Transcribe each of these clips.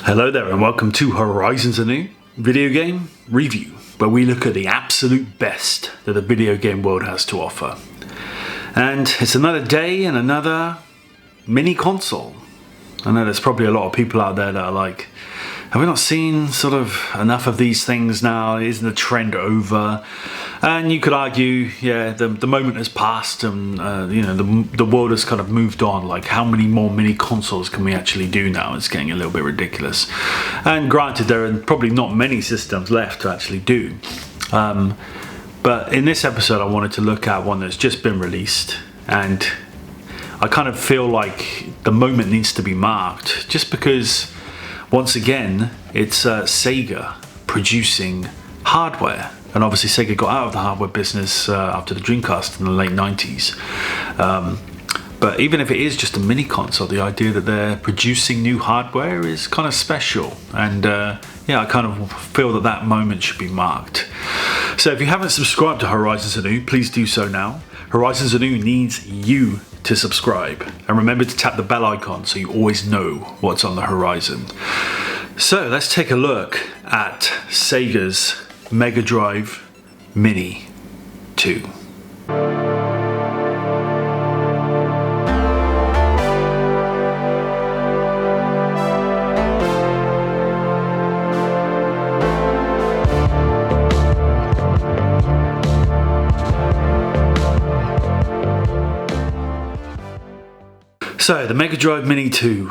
Hello there and welcome to Horizons, a new video game review, where we look at the absolute best that the video game world has to offer. And it's another day and another mini console. I know there's probably a lot of people out there that are like, have we not seen sort of enough of these things now? Isn't the trend over? And you could argue, yeah, the moment has passed and the world has kind of moved on. Like, how many more mini consoles can we actually do now? It's getting a little bit ridiculous. And granted, there are probably not many systems left to actually do. But in this episode, I wanted to look at one that's just been released, and I kind of feel like the moment needs to be marked, just because once again it's Sega producing hardware. And obviously Sega got out of the hardware business after the Dreamcast in the late 90s. But even if it is just a mini console, the idea that they're producing new hardware is kind of special. And yeah, I kind of feel that that moment should be marked. So if you haven't subscribed to Horizons Anew, please do so now. Horizons Anew needs you to subscribe. And remember to tap the bell icon so you always know what's on the horizon. So let's take a look at Sega's Megadrive Mini 2. So the Megadrive Mini 2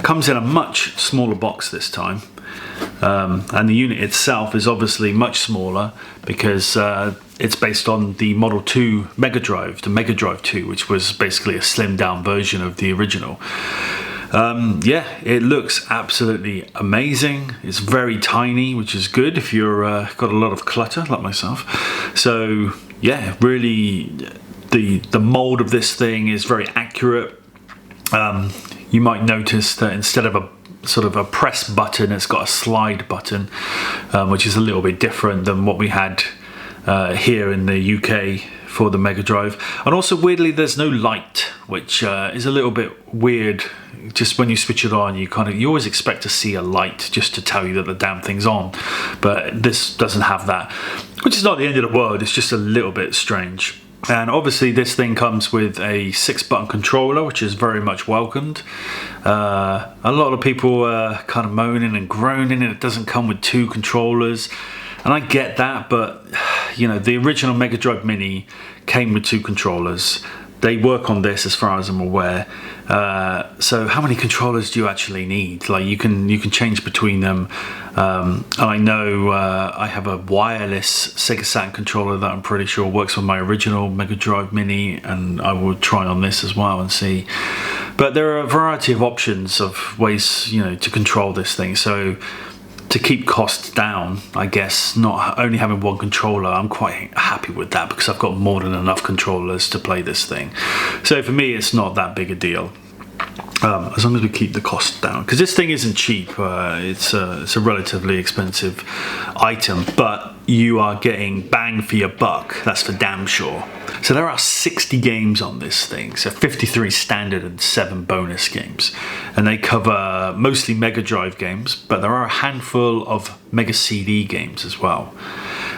comes in a much smaller box this time. And the unit itself is obviously much smaller because it's based on the Model 2 Megadrive, the Megadrive 2, which was basically a slimmed down version of the original. Yeah, it looks absolutely amazing. It's very tiny, which is good if you're got a lot of clutter like myself. So yeah, really the mold of this thing is very accurate. You might notice that instead of a sort of a press button, it's got a slide button, which is a little bit different than what we had here in the UK for the Mega Drive. And also weirdly, there's no light, which is a little bit weird. Just when you switch it on, you always expect to see a light just to tell you that the damn thing's on, but this doesn't have that, which is not the end of the world. It's just a little bit strange. And obviously this thing comes with a 6-button controller, which is very much welcomed. A lot of people are kind of moaning and groaning and it doesn't come with 2 controllers. And I get that, but you know, the original Mega Drive Mini came with 2 controllers. They work on this as far as I'm aware. So how many controllers do you actually need? Like you can change between them. And I know I have a wireless Sega Saturn controller that I'm pretty sure works on my original Mega Drive Mini, and I will try on this as well and see. But there are a variety of options of ways, you know, to control this thing. So to keep costs down, I guess, not only having 1 controller, I'm quite happy with that because I've got more than enough controllers to play this thing. So for me, it's not that big a deal. As long as we keep the cost down, because this thing isn't cheap. It's a relatively expensive item, but you are getting bang for your buck, that's for damn sure. So there are 60 games on this thing, so 53 standard and 7 bonus games, and they cover mostly Mega Drive games, but there are a handful of Mega CD games as well.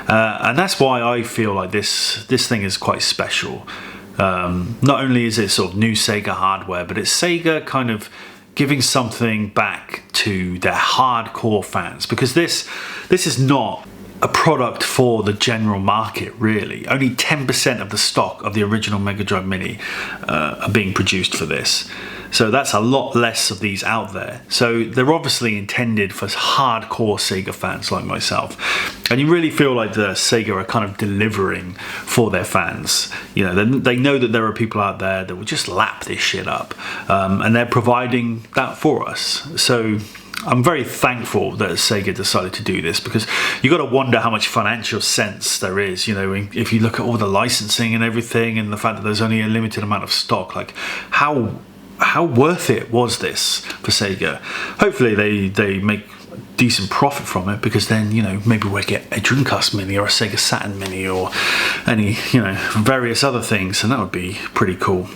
And that's why I feel like this thing is quite special. Not only is it sort of new Sega hardware, but it's Sega kind of giving something back to their hardcore fans, because this is not a product for the general market, really. Only 10% of the stock of the original Mega Drive Mini are being produced for this. So that's a lot less of these out there. So they're obviously intended for hardcore Sega fans like myself. And you really feel like the Sega are kind of delivering for their fans. You know, they know that there are people out there that will just lap this shit up. And they're providing that for us. So I'm very thankful that Sega decided to do this, because you got to wonder how much financial sense there is, you know, if you look at all the licensing and everything, and the fact that there's only a limited amount of stock. Like, how worth it was this for Sega? Hopefully they make decent profit from it, because then, you know, maybe we'll get a Dreamcast Mini or a Sega Saturn Mini or any, you know, various other things, and that would be pretty cool.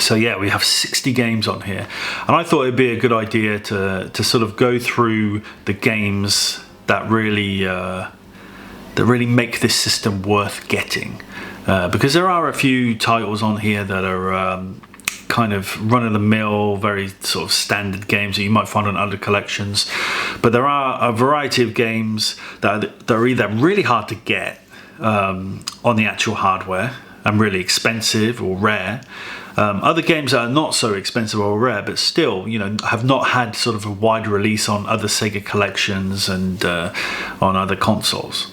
So yeah, we have 60 games on here, and I thought it'd be a good idea to sort of go through the games that really make this system worth getting, because there are a few titles on here that are kind of run-of-the-mill, very sort of standard games that you might find on other collections, but there are a variety of games that are either really hard to get on the actual hardware and really expensive or rare. Other games that are not so expensive or rare, but still, you know, have not had sort of a wide release on other Sega collections and on other consoles.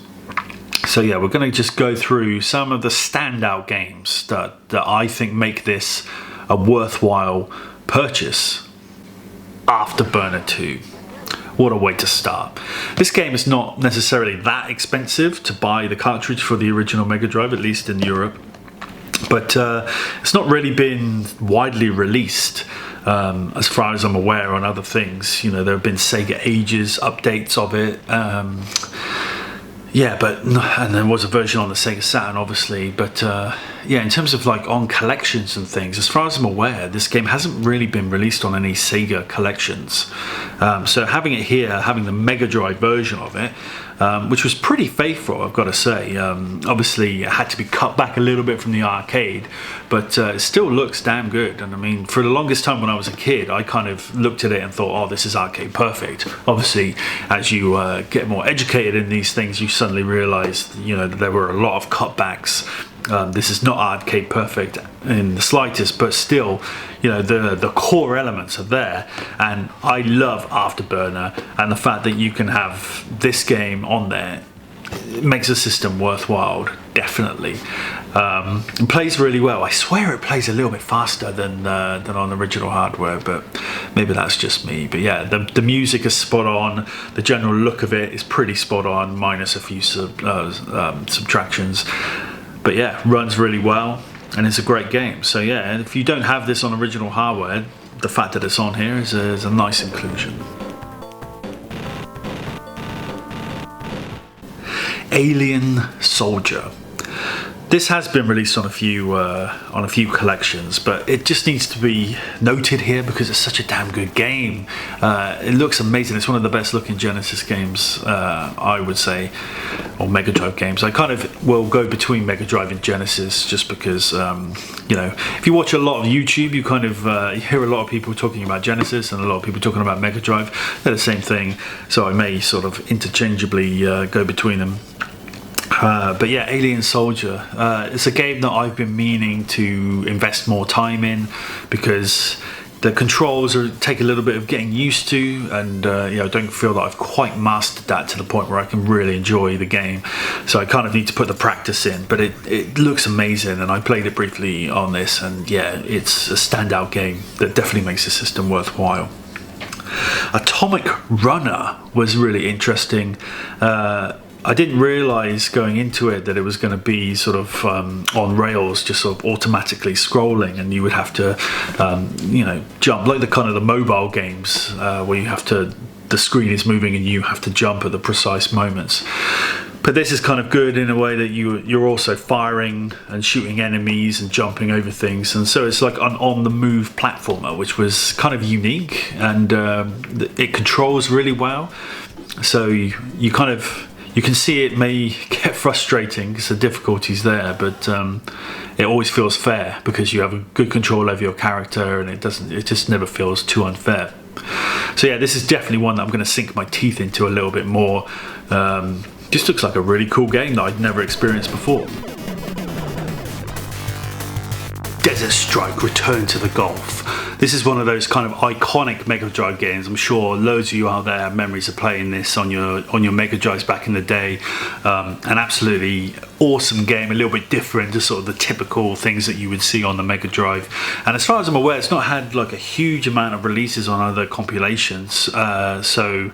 So yeah, we're going to just go through some of the standout games that I think make this a worthwhile purchase. Afterburner 2. What a way to start. This game is not necessarily that expensive to buy the cartridge for the original Mega Drive, at least in Europe. But it's not really been widely released as far as I'm aware on other things. You know, there have been Sega Ages updates of it. Yeah, and there was a version on the Sega Saturn, obviously. But yeah, in terms of like on collections and things, as far as I'm aware, this game hasn't really been released on any Sega collections. So having it here, having the Mega Drive version of it, which was pretty faithful, I've got to say. Obviously, it had to be cut back a little bit from the arcade, but it still looks damn good. And I mean, for the longest time when I was a kid, I kind of looked at it and thought, oh, this is arcade perfect. Obviously, as you get more educated in these things, you suddenly realize, you know, that there were a lot of cutbacks. This is not arcade perfect in the slightest, but still, you know, the core elements are there, and I love Afterburner, and the fact that you can have this game on there, it makes the system worthwhile, definitely. It plays really well. I swear it plays a little bit faster than on original hardware, but maybe that's just me. But yeah, the music is spot on. The general look of it is pretty spot on, minus a few subtractions. But yeah, runs really well, and it's a great game. So yeah, and if you don't have this on original hardware, the fact that it's on here is a nice inclusion. Alien Soldier. This has been released on a few collections, but it just needs to be noted here because it's such a damn good game. It looks amazing. It's one of the best looking Genesis games, I would say, or Mega Drive games. I kind of will go between Mega Drive and Genesis just because, you know, if you watch a lot of YouTube, you kind of you hear a lot of people talking about Genesis and a lot of people talking about Mega Drive. They're the same thing, so I may sort of interchangeably go between them. But yeah, Alien Soldier, it's a game that I've been meaning to invest more time in because the controls take a little bit of getting used to, and you know, I don't feel that I've quite mastered that to the point where I can really enjoy the game. So I kind of need to put the practice in, but it looks amazing, and I played it briefly on this, and yeah, it's a standout game that definitely makes the system worthwhile. Atomic Runner was really interesting. I didn't realise going into it that it was going to be sort of on rails, just sort of automatically scrolling, and you would have to, you know, jump like the kind of the mobile games where you have to, the screen is moving and you have to jump at the precise moments. But this is kind of good in a way that you're also firing and shooting enemies and jumping over things, and so it's like an on-the-move platformer, which was kind of unique, and it controls really well. So you kind of, you can see it may get frustrating because the difficulty's there, but it always feels fair because you have a good control over your character, and it just never feels too unfair. So yeah, this is definitely one that I'm going to sink my teeth into a little bit more. Just looks like a really cool game that I'd never experienced before. Desert Strike: Return to the Gulf. This is one of those kind of iconic Mega Drive games. I'm sure loads of you out there have memories of playing this on your Mega Drives back in the day. An absolutely awesome game, a little bit different to sort of the typical things that you would see on the Mega Drive. And as far as I'm aware, it's not had like a huge amount of releases on other compilations. So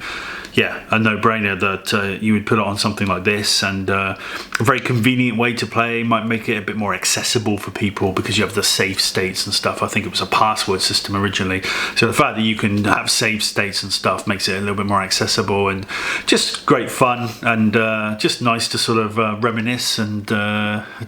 yeah, a no-brainer that you would put it on something like this, and a very convenient way to play. Might make it a bit more accessible for people because you have the save states and stuff. I think it was a password system originally, so the fact that you can have save states and stuff makes it a little bit more accessible, and just great fun, and just nice to sort of reminisce and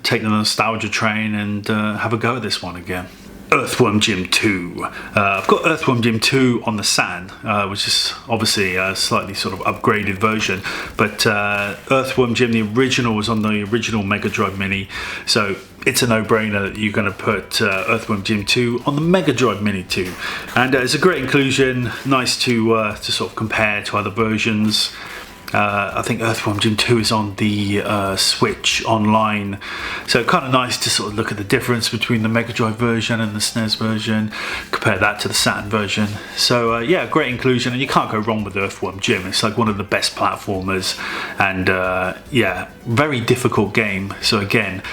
take the nostalgia train and have a go at this one again. Earthworm Jim 2. I've got Earthworm Jim 2 on the Saturn, which is obviously a slightly sort of upgraded version, but Earthworm Jim, the original, was on the original Megadrive Mini, so it's a no-brainer that you're going to put Earthworm Jim 2 on the Megadrive Mini 2. And it's a great inclusion, nice to sort of compare to other versions. I think Earthworm Jim 2 is on the Switch online, so kind of nice to sort of look at the difference between the Mega Drive version and the SNES version, compare that to the Saturn version. So yeah, great inclusion, and you can't go wrong with Earthworm Jim. It's like one of the best platformers, and yeah, very difficult game. So again,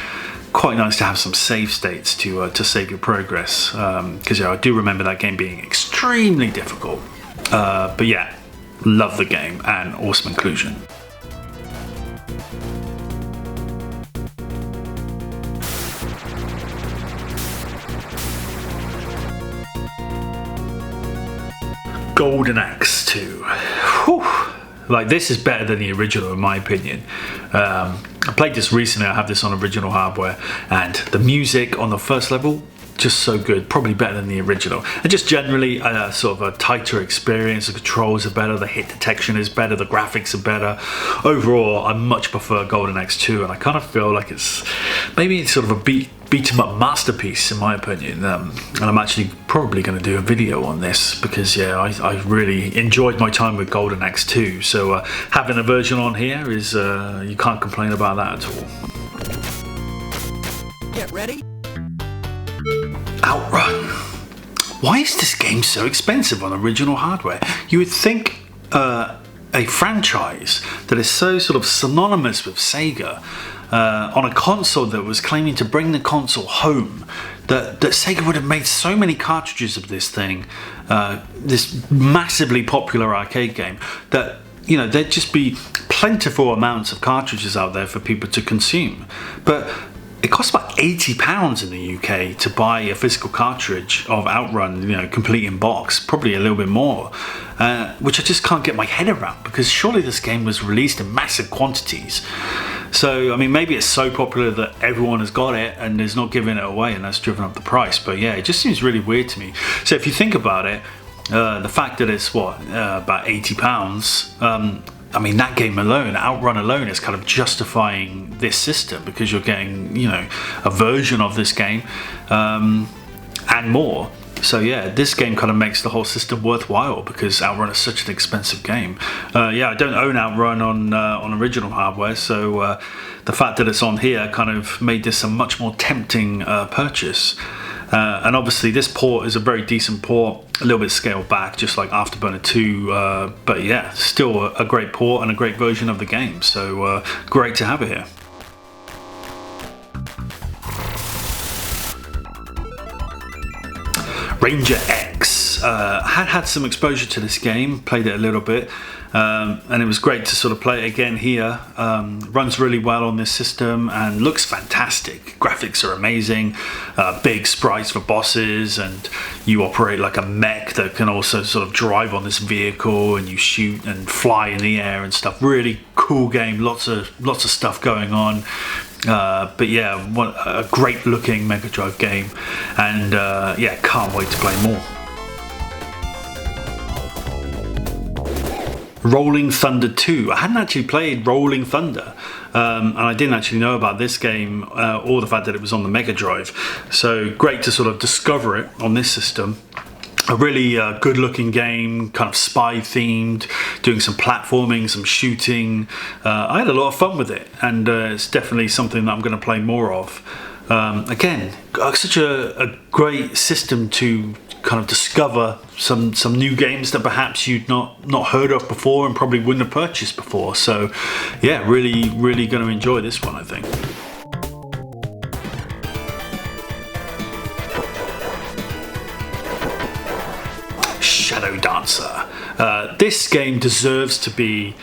quite nice to have some save states to save your progress, because yeah, I do remember that game being extremely difficult. But yeah, love the game and awesome inclusion. Golden Axe 2. Whew. Like, this is better than the original in my opinion. I played this recently, I have this on original hardware, and the music on the first level, just so good, probably better than the original, and just generally sort of a tighter experience. The controls are better, the hit detection is better, the graphics are better. Overall, I much prefer Golden Axe 2, and I kind of feel like it's maybe sort of a beat 'em up masterpiece in my opinion, and I'm actually probably going to do a video on this because yeah, I really enjoyed my time with Golden Axe 2, so having a version on here is you can't complain about that at all. Get ready. Outrun. Why is this game so expensive on original hardware? You would think a franchise that is so sort of synonymous with Sega, on a console that was claiming to bring the console home, that Sega would have made so many cartridges of this thing, this massively popular arcade game, that you know there'd just be plentiful amounts of cartridges out there for people to consume. But it costs about £80 in the UK to buy a physical cartridge of Outrun, you know, complete in box, probably a little bit more, which I just can't get my head around, because surely this game was released in massive quantities. So, I mean, maybe it's so popular that everyone has got it and is not giving it away, and that's driven up the price. But yeah, it just seems really weird to me. So if you think about it, the fact that it's about £80, I mean, that game alone, Outrun alone, is kind of justifying this system, because you're getting, you know, a version of this game and more. So yeah, this game kind of makes the whole system worthwhile, because Outrun is such an expensive game. Yeah, I don't own Outrun on original hardware, so the fact that it's on here kind of made this a much more tempting purchase. And obviously this port is a very decent port, a little bit scaled back, just like Afterburner 2, but yeah, still a great port and a great version of the game, so great to have it here. Ranger X. Had some exposure to this game, played it a little bit, and it was great to sort of play it again here. Runs really well on this system and looks fantastic. Graphics are amazing, big sprites for bosses, and you operate like a mech that can also sort of drive on this vehicle, and you shoot and fly in the air and stuff. Really cool game, lots of stuff going on. But yeah, what a great looking Mega Drive game, and yeah, can't wait to play more. Rolling Thunder 2. I hadn't actually played Rolling Thunder, and I didn't actually know about this game or the fact that it was on the Mega Drive, so great to sort of discover it on this system. A really good looking game, kind of spy themed, doing some platforming, some shooting. I had a lot of fun with it, and it's definitely something that I'm going to play more of. Again, such a great system to kind of discover some new games that perhaps you'd not heard of before and probably wouldn't have purchased before. So yeah, really going to enjoy this one, I think. Shadow Dancer. This game deserves to be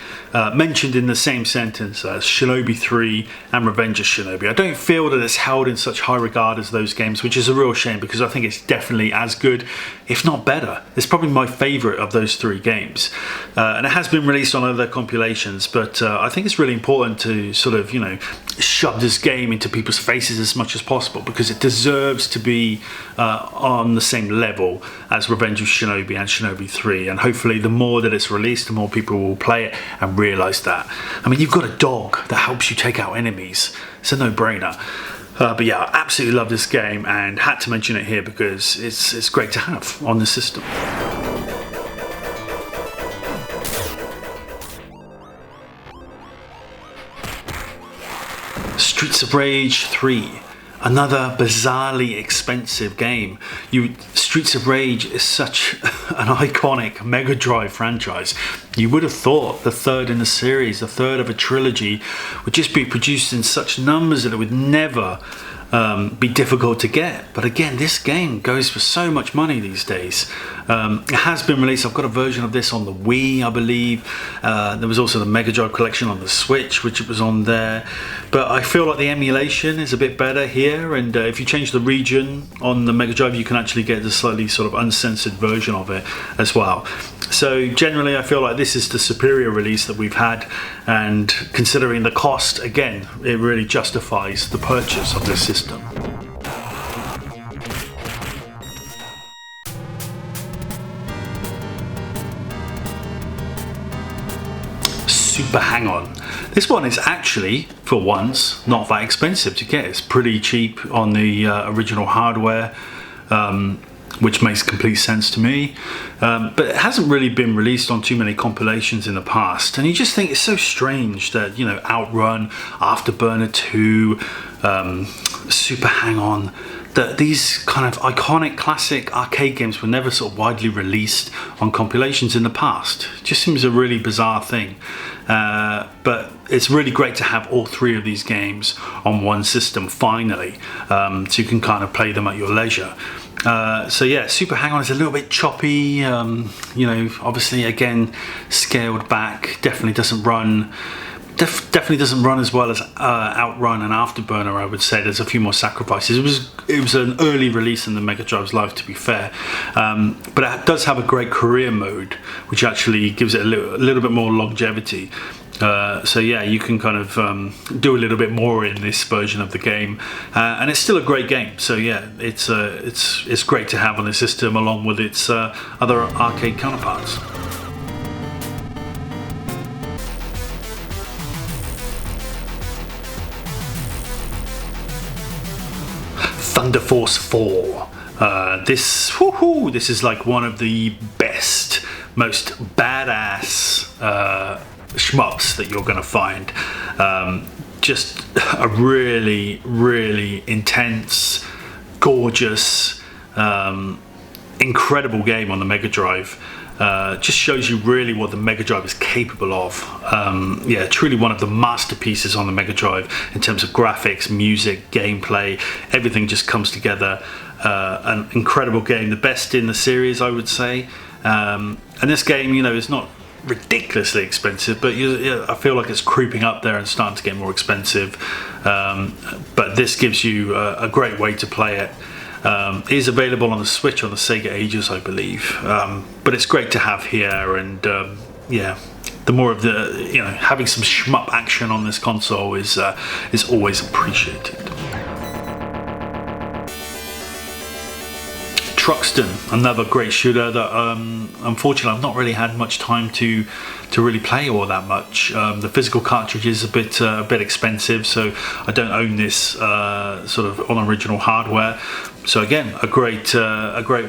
mentioned in the same sentence as Shinobi 3 and Revenge of Shinobi. I don't feel that it's held in such high regard as those games, which is a real shame because I think it's definitely as good, if not better. It's probably my favourite of those 3 games. And it has been released on other compilations, but I think it's really important to sort of, shove this game into people's faces as much as possible because it deserves to be on the same level as Revenge of Shinobi and Shinobi 3, and hopefully the more that it's released, the more people will play it and realise that. I mean, you've got a dog that helps you take out enemies. It's a no-brainer. But yeah, I absolutely love this game and had to mention it here because it's great to have on the system. Streets of Rage 3. Another bizarrely expensive game. Streets of Rage is such an iconic Megadrive franchise. You would have thought the 3rd in the series, the 3rd of a trilogy, would just be produced in such numbers that it would never be difficult to get. But again, this game goes for so much money these days. It has been released. I've got a version of this on the Wii, I believe. There was also the Mega Drive collection on the Switch, which was on there. But I feel like the emulation is a bit better here, and if you change the region on the Mega Drive, you can actually get the slightly sort of uncensored version of it as well. So generally I feel like this is the superior release that we've had, and considering the cost, again, it really justifies the purchase of this system. Super Hang-On. This one is actually, for once, not that expensive to get. It's pretty cheap on the original hardware, which makes complete sense to me. But it hasn't really been released on too many compilations in the past. And you just think it's so strange that, Outrun, Afterburner 2, Super Hang-On, that these kind of iconic classic arcade games were never sort of widely released on compilations in the past. It just seems a really bizarre thing. But it's really great to have all 3 of these games on one system finally, so you can kind of play them at your leisure. So yeah, Super Hang-On is a little bit choppy, obviously again scaled back, definitely doesn't run as well as Outrun and Afterburner, I would say. There's a few more sacrifices. It was an early release in the Mega Drive's life, to be fair, but it does have a great career mode, which actually gives it a little bit more longevity. So yeah, you can kind of do a little bit more in this version of the game, and it's still a great game. So yeah, it's great to have on the system along with its other arcade counterparts. Thunder Force 4. This is like one of the best, most badass shmups that you're going to find. Just a really, really intense, gorgeous, incredible game on the Mega Drive. Just shows you really what the Mega Drive is capable of. Yeah, truly one of the masterpieces on the Mega Drive in terms of graphics, music, gameplay. Everything just comes together. An incredible game, the best in the series, I would say. And this game, is not ridiculously expensive, but I feel like it's creeping up there and starting to get more expensive. But this gives you a great way to play it. It is available on the Switch on the Sega Ages, I believe, but it's great to have here, and yeah, the more of the having some shmup action on this console is always appreciated. Truxton, another great shooter that unfortunately I've not really had much time to really play all that much. The physical cartridge is a bit expensive, so I don't own this sort of on original hardware. So again, a great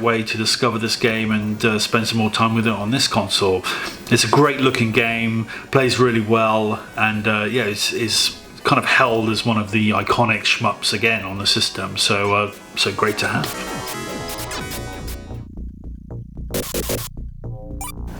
way to discover this game and spend some more time with it on this console. It's a great looking game, plays really well, and yeah, it's kind of held as one of the iconic shmups again on the system. So great to have.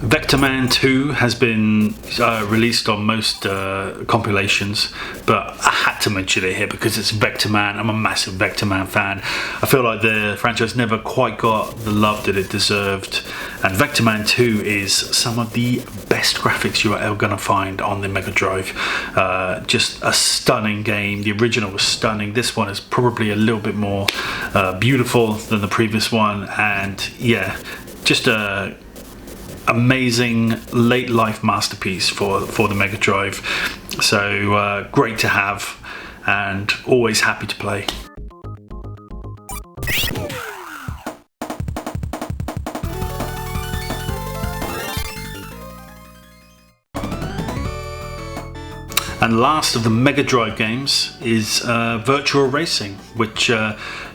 Vector Man 2 has been released on most compilations, but I had to mention it here because it's Vector Man. I'm a massive Vector Man fan. I feel like the franchise never quite got the love that it deserved, And Vector Man 2 is some of the best graphics you are ever going to find on the Mega Drive. Just a stunning game. The original was stunning. This one is probably a little bit more beautiful than the previous one, and yeah, just a amazing late life masterpiece for the Mega Drive. So great to have, and always happy to play. And last of the Mega Drive games is Virtual Racing, which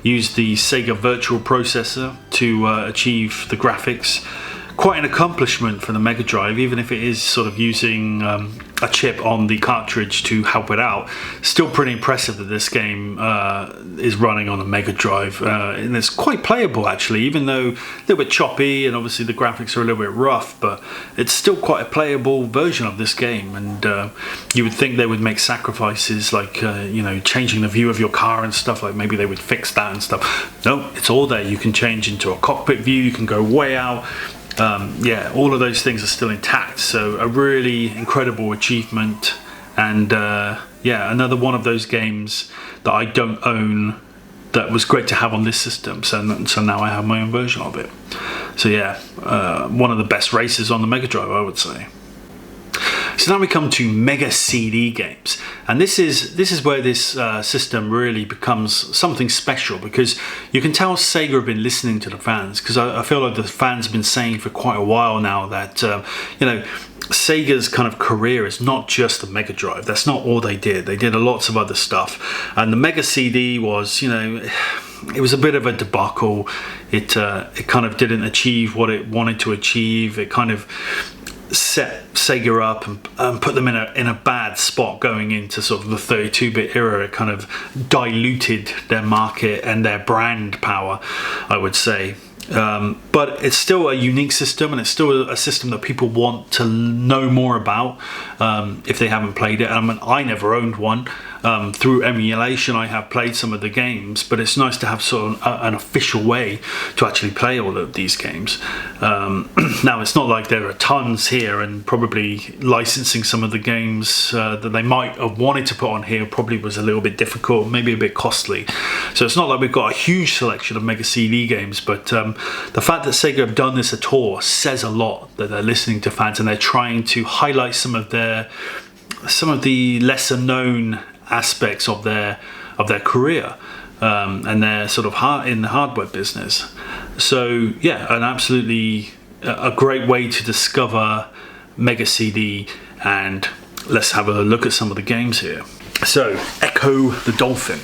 used the Sega Virtual Processor to achieve the graphics. Quite an accomplishment for the Mega Drive, even if it is sort of using a chip on the cartridge to help it out. Still pretty impressive that this game is running on the Mega Drive, and it's quite playable actually, even though a little bit choppy and obviously the graphics are a little bit rough, but it's still quite a playable version of this game. And you would think they would make sacrifices like you know, changing the view of your car and stuff, like maybe they would fix that and stuff. No, it's all there. You can change into a cockpit view, you can go way out. Yeah, all of those things are still intact, so a really incredible achievement. And yeah, another one of those games that I don't own that was great to have on this system, so now I have my own version of it. So yeah, one of the best races on the Mega Drive, I would say. So now we come to Mega CD games, and this is where this system really becomes something special, because you can tell Sega have been listening to the fans, because I feel like the fans have been saying for quite a while now that you know, Sega's kind of career is not just the Mega Drive. That's not all they did. They did lots of other stuff, and the Mega CD was, you know, it was a bit of a debacle. It kind of didn't achieve what it wanted to achieve. It kind of set Sega up and put them in a bad spot going into sort of the 32-bit era. It kind of diluted their market and their brand power, I would say. But it's still a unique system, and it's still a system that people want to know more about if they haven't played it. I mean, I never owned one. Through emulation I have played some of the games, but it's nice to have sort of an official way to actually play all of these games. Now, it's not like there are tons here, and probably licensing some of the games that they might have wanted to put on here probably was a little bit difficult, maybe a bit costly. So it's not like we've got a huge selection of Mega CD games, but the fact that Sega have done this at all says a lot, that they're listening to fans and they're trying to highlight some of the lesser known aspects of their career, and their sort of in the hardware business. So yeah, an absolutely a great way to discover Mega CD. And let's have a look at some of the games here. So Echo the Dolphin,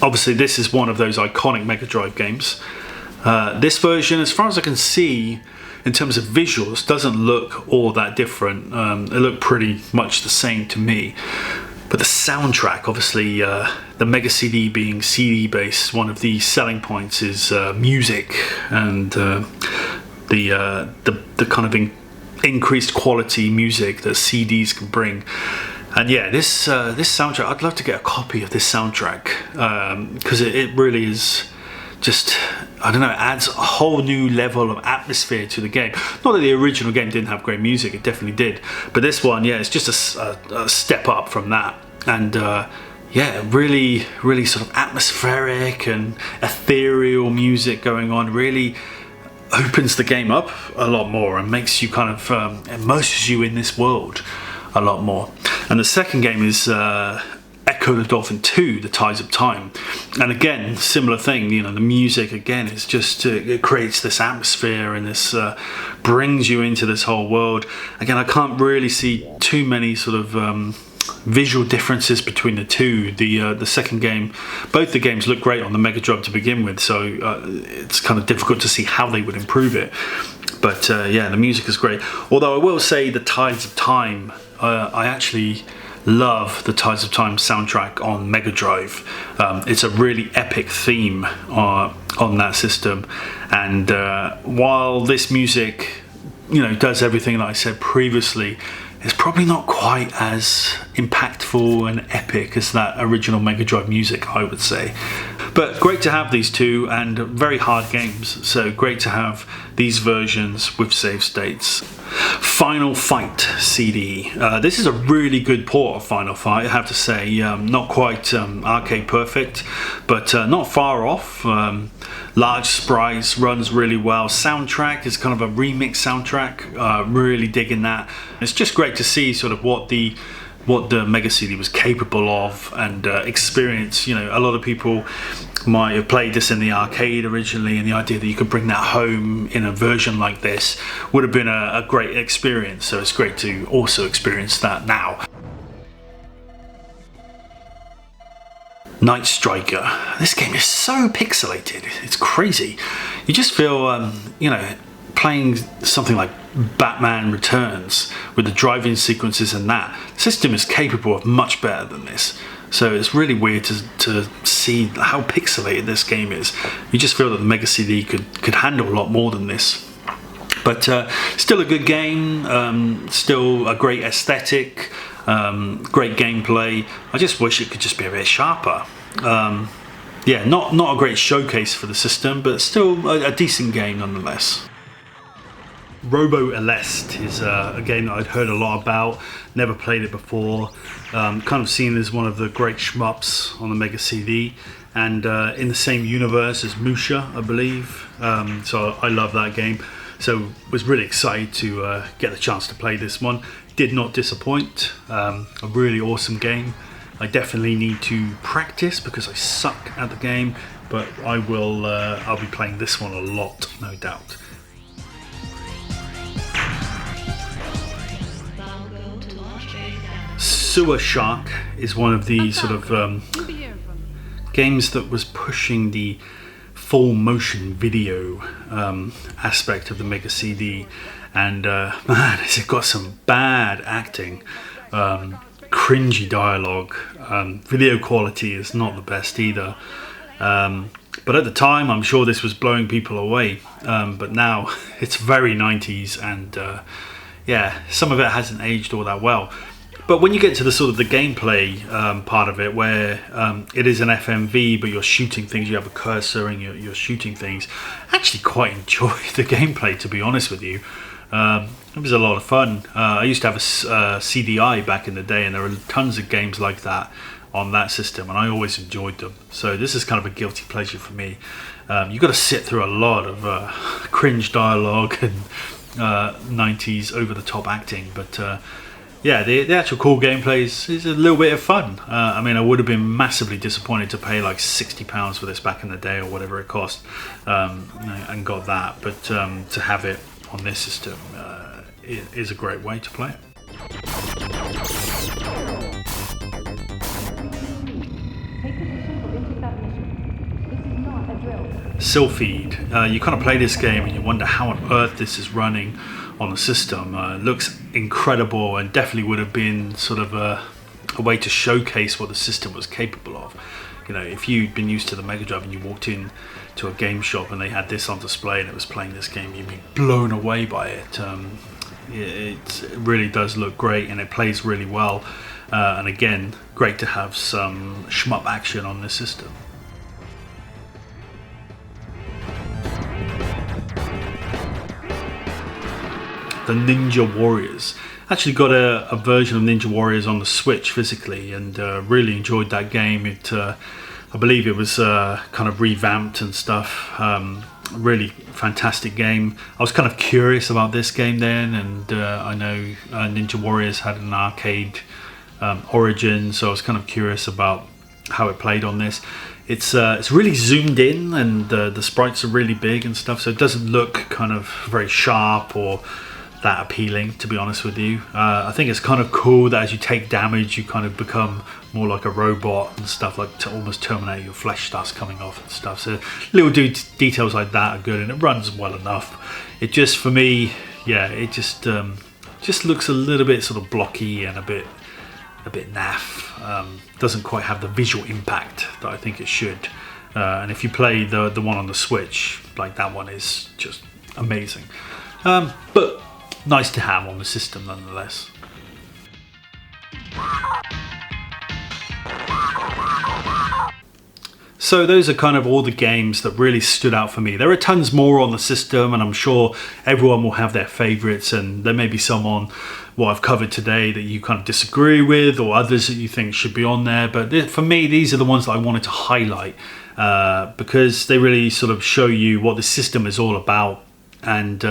obviously this is one of those iconic Mega Drive games. This version, as far as I can see, in terms of visuals, doesn't look all that different. It looked pretty much the same to me. But the soundtrack, obviously, the Mega CD being CD based, one of the selling points is music, and the kind of increased quality music that CDs can bring. And yeah, this soundtrack, I'd love to get a copy of this soundtrack, because it really is just, I don't know, it adds a whole new level of atmosphere to the game. Not that the original game didn't have great music, it definitely did, but this one, yeah, it's just a step up from that. And yeah, really sort of atmospheric and ethereal music going on, really opens the game up a lot more and makes you kind of immerses you in this world a lot more. And the second game is Echo the Dolphin 2, The Tides of Time. And again, similar thing, you know, the music again is just, it creates this atmosphere, and this brings you into this whole world. Again, I can't really see too many sort of visual differences between the two. The second game, both the games look great on the Mega Drive to begin with, so it's kind of difficult to see how they would improve it. But yeah, the music is great. Although I will say The Tides of Time, I actually love the Tides of Time soundtrack on Mega Drive. It's a really epic theme on that system, and while this music, you know, does everything that I said previously, it's probably not quite as impactful and epic as that original Mega Drive music, I would say. But great to have these two, and very hard games, so great to have these versions with save states. Final Fight CD. This is a really good port of Final Fight, I have to say. Not quite arcade perfect, but not far off. Large sprites, runs really well. Soundtrack is kind of a remix soundtrack. Really digging that. It's just great to see sort of what the Mega CD was capable of and experience. You know, a lot of people might have played this in the arcade originally, and the idea that you could bring that home in a version like this would have been a great experience. So it's great to also experience that now. Night Striker. This game is so pixelated, it's crazy. You just feel, you know, playing something like Batman Returns with the driving sequences and that. The system is capable of much better than this. So it's really weird to see how pixelated this game is. You just feel that the Mega CD could handle a lot more than this. But still a good game, still a great aesthetic, great gameplay. I just wish it could just be a bit sharper. Yeah, not a great showcase for the system, but still a decent game nonetheless. Robo Aleste is a game that I'd heard a lot about, never played it before, kind of seen as one of the great shmups on the Mega CD, and in the same universe as Musha, I believe, so I love that game, so was really excited to get the chance to play this one. Did not disappoint, a really awesome game. I definitely need to practice because I suck at the game, but I'll be playing this one a lot, no doubt. Sewer Shark is one of the sort of games that was pushing the full motion video aspect of the Mega CD, and man, has it got some bad acting, cringy dialogue, video quality is not the best either, but at the time I'm sure this was blowing people away, but now it's very 90s, and yeah, some of it hasn't aged all that well. But when you get to the sort of the gameplay part of it, where it is an FMV, but you're shooting things, you have a cursor and you're shooting things, I actually quite enjoy the gameplay, to be honest with you. It was a lot of fun. I used to have a CDI back in the day, and there were tons of games like that on that system, and I always enjoyed them. So this is kind of a guilty pleasure for me. You've got to sit through a lot of cringe dialogue and 90s over-the-top acting, but yeah, the actual core gameplay is a little bit of fun. I mean, I would have been massively disappointed to pay like £60 for this back in the day or whatever it cost, and got that. But to have it on this system is a great way to play it. Sylpheed. You kind of play this game and you wonder how on earth this is running on the system. It looks incredible, and definitely would have been sort of a way to showcase what the system was capable of. You know, if you'd been used to the Mega Drive and you walked in to a game shop and they had this on display and it was playing this game, you'd be blown away by it. It really does look great, and it plays really well, and again, great to have some shmup action on this system. The Ninja Warriors. Actually got a version of Ninja Warriors on the Switch physically, and really enjoyed that game. It, I believe it was kind of revamped and stuff. Really fantastic game. I was kind of curious about this game then, and I know Ninja Warriors had an arcade origin, so I was kind of curious about how it played on this. It's really zoomed in, and the sprites are really big and stuff, so it doesn't look kind of very sharp or that appealing, to be honest with you. I think it's kind of cool that as you take damage you kind of become more like a robot and stuff, like to almost Terminator, your flesh starts coming off and stuff, so little details like that are good, and it runs well enough. It just, for me, yeah, it just looks a little bit sort of blocky and a bit naff. Doesn't quite have the visual impact that I think it should, and if you play the one on the Switch, like, that one is just amazing, but nice to have on the system nonetheless. So those are kind of all the games that really stood out for me. There are tons more on the system, and I'm sure everyone will have their favorites, and there may be some on what I've covered today that you kind of disagree with, or others that you think should be on there. But for me, these are the ones that I wanted to highlight because they really sort of show you what the system is all about, and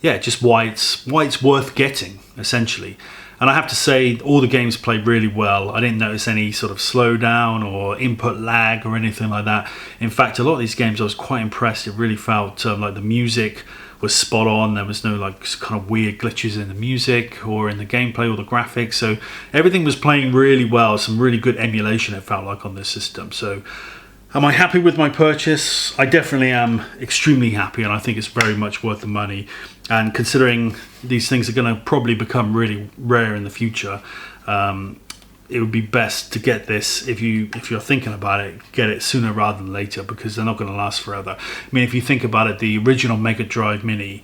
yeah, just why it's worth getting, essentially. And I have to say, all the games played really well. I didn't notice any sort of slowdown or input lag or anything like that. In fact, a lot of these games I was quite impressed. It really felt like the music was spot on. There was no like kind of weird glitches in the music or in the gameplay or the graphics. So everything was playing really well. Some really good emulation, it felt like, on this system. So am I happy with my purchase? I definitely am extremely happy, and I think it's very much worth the money. And considering these things are going to probably become really rare in the future, it would be best to get this, if you're thinking about it, get it sooner rather than later, because they're not going to last forever. I mean, if you think about it, the original Megadrive Mini,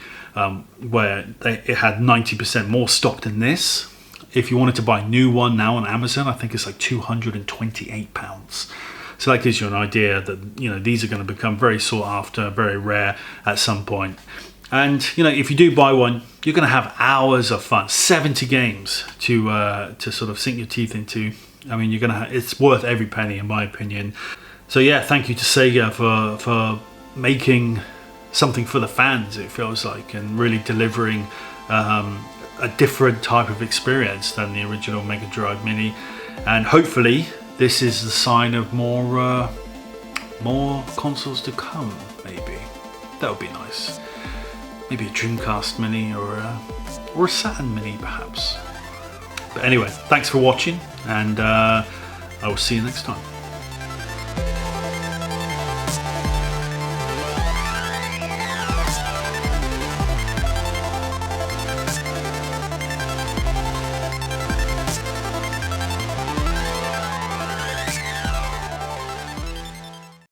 where it had 90% more stock than this, if you wanted to buy a new one now on Amazon, I think it's like £228. So that gives you an idea that, you know, these are going to become very sought after, very rare at some point. And, you know, if you do buy one, you're going to have hours of fun, 70 games to sort of sink your teeth into. I mean, it's worth every penny, in my opinion. So yeah, thank you to Sega for making something for the fans, it feels like, and really delivering a different type of experience than the original Megadrive Mini. And hopefully this is the sign of more consoles to come, maybe. That would be nice. Maybe a Dreamcast Mini or a Saturn Mini, perhaps. But anyway, thanks for watching, and I will see you next time.